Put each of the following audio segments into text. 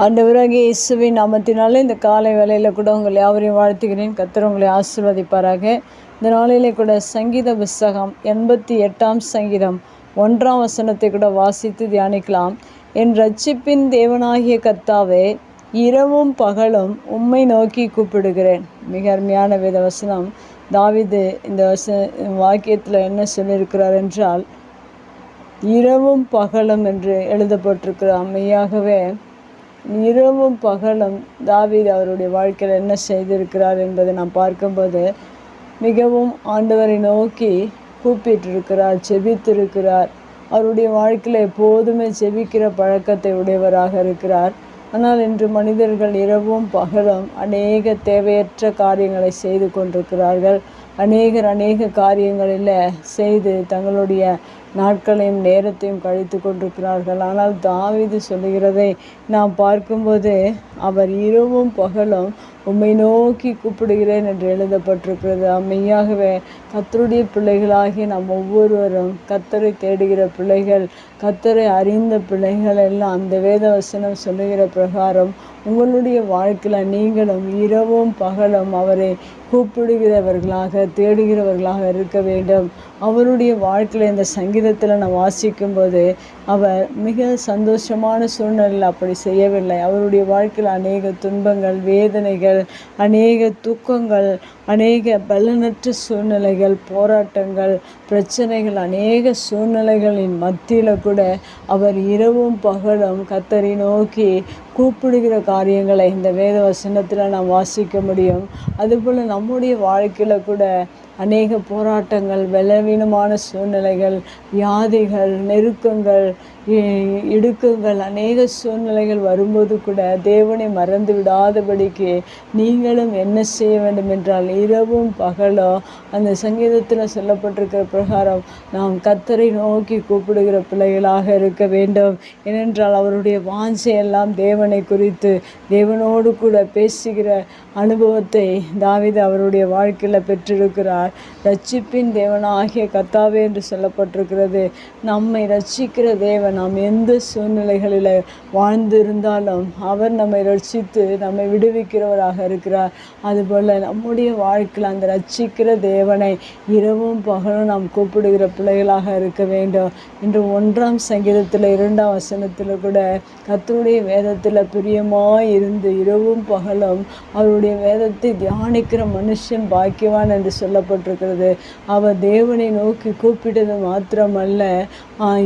ஆண்டவராகிய இயேசுவின் நாமத்தினால இந்த காலை வேளையில் கூட உங்களை யாவரையும் வாழ்த்துகிறேன். கர்த்தர் உங்களை ஆசீர்வதிப்பாராக. இந்த நாளிலே கூட சங்கீத புஸ்தகம் 88ஆம் சங்கீதம் 1ஆம் வசனத்தை கூட வாசித்து தியானிக்கலாம். என் இரட்சிப்பின் தேவனாகிய கர்த்தாவே, இரவும் பகலும் உம்மை நோக்கி கூப்பிடுகிறேன். மிக அருமையான வேத வசனம். தாவீது இந்த வாக்கியத்தில் என்ன சொல்லியிருக்கிறார் என்றால், இரவும் பகலும் என்று எழுதப்பட்டிருக்கிறார். மெய்யாகவே இரவும் பகலும் தாவீது அவருடைய வாழ்க்கையில் என்ன செய்திருக்கிறார் என்பதை நாம் பார்க்கும்போது மிகவும் ஆண்டவரை நோக்கி கூப்பிட்டிருக்கிறார், ஜெபித்திருக்கிறார். அவருடைய வாழ்க்கையில் எப்போதுமே ஜெபிக்கிற பழக்கத்தை உடையவராக இருக்கிறார். ஆனால் இன்று மனிதர்கள் இரவும் பகலும் அநேக தேவையற்ற காரியங்களை செய்து கொண்டிருக்கிறார்கள். அநேக காரியங்களில் செய்து தங்களுடைய நாட்களையும் நேரத்தையும் கழித்து கொண்டிருக்கிறார்கள். ஆனால் தாவீது சொல்லுகிறதை நாம் பார்க்கும்போது, அவர் இரவும் பகலும் உம்மை நோக்கி கூப்பிடுகிறேன் என்று எழுதப்பட்டிருக்கிறது. மெய்யாகவே கர்த்தருடைய பிள்ளைகளாகி நாம் ஒவ்வொருவரும் கர்த்தரை தேடுகிற பிள்ளைகள், கர்த்தரை அறிந்த பிள்ளைகள் எல்லாம் அந்த வேத வசனம் சொல்லுகிற பிரகாரம் உங்களுடைய வாழ்க்கையில் நீங்களும் இரவும் பகலும் அவரை கூப்பிடுகிறவர்களாக, தேடுகிறவர்களாக இருக்க வேண்டும். அவருடைய வாழ்க்கையில் இந்த சங்கீதத்தில் நான் வாசிக்கும்போது அவர் மிக சந்தோஷமான சூழ்நிலையில் அப்படி செய்யவில்லை. அவருடைய வாழ்க்கையில் அநேக துன்பங்கள், வேதனைகள், அநேக துக்கங்கள், அநேக பலனற்ற சூழ்நிலைகள், போராட்டங்கள், பிரச்சனைகள், அநேக சூழ்நிலைகளின் மத்தியில் கூட அவர் இரவும் பகலும் கர்த்தரை நோக்கி கூப்பிடுகிற காரியங்களை இந்த வேத வசனத்தில் நாம் வாசிக்க முடியும். அதுபோல் நம்முடைய வாழ்க்கையில் கூட அநேக போராட்டங்கள், பலவீனமான சூழ்நிலைகள், வியாதிகள், நெருக்கங்கள், இடுக்கங்கள், அநேக சூழ்நிலைகள் வரும்போது கூட தேவனை மறந்து விடாதபடிக்கு நீங்களும் என்ன செய்ய வேண்டும் என்றால், இரவும் பகலோ அந்த சங்கீதத்தில் சொல்லப்பட்டிருக்கிற பிரகாரம் நாம் கர்த்தரை நோக்கி கூப்பிடுகிற பிள்ளைகளாக இருக்க வேண்டும். ஏனென்றால் அவருடைய வாஞ்சையெல்லாம் தேவனை குறித்து, தேவனோடு கூட பேசுகிற அனுபவத்தை தாவீது அவருடைய வாழ்க்கையில் பெற்றிருக்கிறார். இரட்சிப்பின் தேவனாகிய கர்த்தாவே என்று சொல்லப்பட்டிருக்கிறது. நம்மை இரட்சிக்கிற தேவன், நாம் எந்த சூழ்நிலைகளில் வாழ்ந்திருந்தாலும் அவர் நம்மை இரட்சித்து நம்மை விடுவிக்கிறவராக இருக்கிறார். அதுபோல் நம்முடைய வாழ்க்கையில் அந்த இரட்சிக்கிற தேவனை இரவும் பகலும் நாம் கூப்பிடுகிற பிள்ளைகளாக இருக்க வேண்டும். இன்று 1ஆம் சங்கீதத்தில் 2ஆம் வசனத்தில் கூட கர்த்தருடைய வேதத்தில் பிரியமாய் இருந்து இரவும் பகலும் அவருடைய வேதத்தை தியானிக்கிற மனுஷன் பாக்கியவான் என்று சொல்லப்பட்டிருக்கிறது. அவர் தேவனை நோக்கி கூப்பிட்டது மாத்திரமல்ல,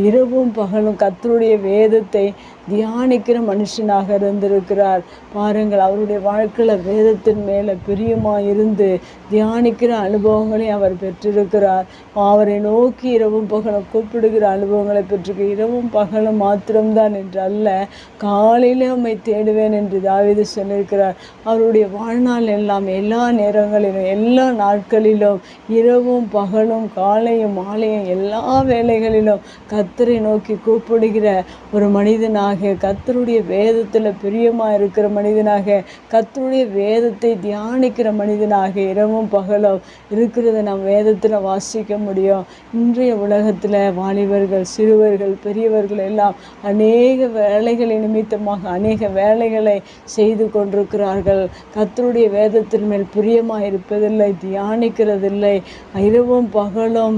இரவும் பகலும் கர்த்தருடைய வேதத்தை தியானிக்கிற மனுஷனாக இருந்திருக்கிறார். பாருங்கள், அவருடைய வாழ்க்கையில் வேதத்தின் மேலே பிரியமாக இருந்து தியானிக்கிற அனுபவங்களை அவர் பெற்றிருக்கிறார். அவரை நோக்கி இரவும் பகலும் கூப்பிடுகிற அனுபவங்களை பெற்றிருக்க. இரவும் பகலும் மாத்திரம்தான் என்று அல்ல, காலையிலே உம்மை தேடுவேன் என்று தாவீது சொல்லியிருக்கிறார். அவருடைய வாழ்நாள் எல்லாம், எல்லா நேரங்களிலும், எல்லா நாட்களிலும், இரவும் பகலும், காலையும் மாலையும், எல்லா வேளைகளிலும் கர்த்தரை நோக்கி கூப்பிடுகிற ஒரு மனிதனாக, கர்த்தருடைய வேதத்தில் பிரியமாக இருக்கிற மனிதனாக, கர்த்தருடைய வேதத்தை தியானிக்கிற மனிதனாக இரவும் பகலும் இருக்கிறத நாம் வேதத்தில் வாசிக்க முடியும். இன்றைய உலகத்தில் வாலிபர்கள், சிறுவர்கள், பெரியவர்கள் எல்லாம் அநேக வேலைகளை நிமித்தமாக அநேக வேலைகளை செய்து கொண்டிருக்கிறார்கள். கர்த்தருடைய வேதத்தின் மேல் பிரியமாக இருப்பதில்லை, தியானிக்கிறதில்லை. இரவும் பகலும்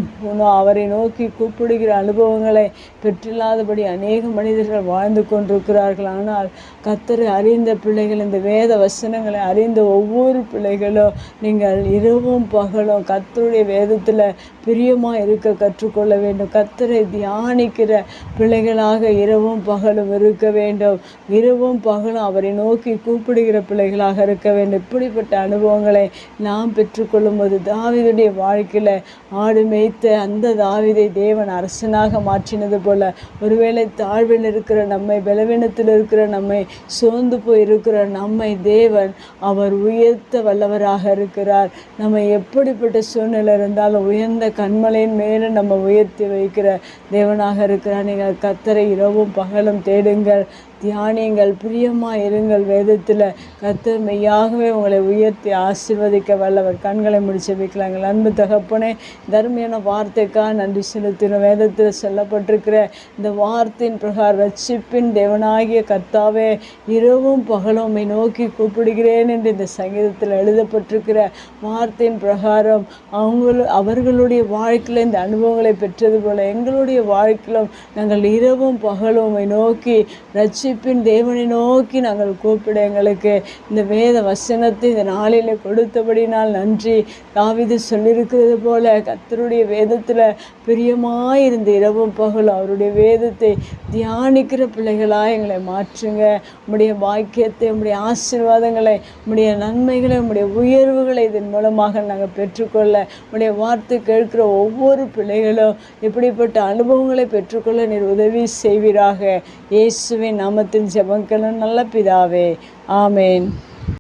அவரை நோக்கி கூப்பிடுகிற அனுபவங்களை பெற்றில்லாதபடி அநேக மனிதர்கள் வாழ்ந்து கொண்டிருக்கிறார்கள். ஆனால் கர்த்தரை அறிந்த பிள்ளைகள், இந்த வேத வசனங்களை அறிந்த ஒவ்வொரு பிள்ளைகளும் நீங்கள் இரவும் பகலும் கர்த்தருடைய வேதத்தில் பிரியமாக இருக்க கற்றுக்கொள்ள வேண்டும். கர்த்தரை தியானிக்கிற பிள்ளைகளாக இரவும் பகலும் இருக்க வேண்டும். இரவும் பகலும் அவரை நோக்கி கூப்பிடுகிற பிள்ளைகளாக இருக்க வேண்டும். இப்படிப்பட்ட அனுபவங்களை நாம் பெற்றுக்கொள்ளும் போது தாவீதுடைய வாழ்க்கையில் ஆடு மேய்த்த அந்த தாவீதை தேவன் அரசனாக மாற்றினது போல, ஒருவேளை தாழ்வில் இருக்கிற நம்மை, பலவீனத்தில் இருக்கிற நம்மை, சோர்ந்து போய் இருக்கிற நம்மை தேவன் அவர் உயர்த்த வல்லவராக இருக்கிறார். நம்ம எப்படிப்பட்ட சூழ்நிலை இருந்தாலும் உயர்ந்த கண்மலையின் மேலே நம்ம உயர்த்தி வைக்கிற தேவனாக இருக்கிறார். நீங்கள் கர்த்தரை இரவும் பகலும் தேடுங்கள். தியானியுங்கள், பிரியமாக இருங்கள். வேதத்தில் கர்த்தர் மெய்யாகவே உங்களை உயர்த்தி ஆசீர்வதிக்க வல்லவர். கண்களை முடிச்சு வைக்கலாங்கள். அன்பு தகப்பனே, தர்மியான வார்த்தைக்காக நன்றி செலுத்தின. வேதத்தில் சொல்லப்பட்டிருக்கிற இந்த வார்த்தையின் பிரகாரம் ரட்சிப்பின் தேவனாகிய கர்த்தாவே, இரவும் பகலும் உம்மை நோக்கி கூப்பிடுகிறேன் என்று இந்த சங்கீதத்தில் எழுதப்பட்டிருக்கிற வார்த்தையின் பிரகாரம் அவர்களுடைய வாழ்க்கையில் இந்த அனுபவங்களை பெற்றது போல எங்களுடைய வாழ்க்கையிலும் நாங்கள் இரவும் பகலும் உம்மை நோக்கி ரட்சிப்பின் தேவனை நோக்கி நாங்கள் கூப்பிட எங்களுக்கு இந்த வேத வசனத்தை இந்த நாளில் கொடுத்தபடினால் நன்றி. தாவீது சொல்லியிருக்கிறது போல கர்த்தருடைய வேதத்தில் பிரியமாயிருந்த இரவும் பகலும் அவருடைய வேதத்தை தியானிக்கிற பிள்ளைகளாக எங்களை மாற்றுங்க. உம்முடைய பாக்கியத்தை, உம்முடைய ஆசீர்வாதங்களை, உம்முடைய நன்மைகளை, உம்முடைய உயர்வுகளை இதன் மூலமாக நாங்கள் பெற்றுக்கொள்ள, உம்முடைய வார்த்தை கேட்கிற ஒவ்வொரு பிள்ளைகளும் இப்படிப்பட்ட அனுபவங்களை பெற்றுக்கொள்ள நீர் உதவி செய்வீராக. இயேசுவின் நாமத்தில் ஜெபங்களும் நல்ல பிதாவே, ஆமேன்.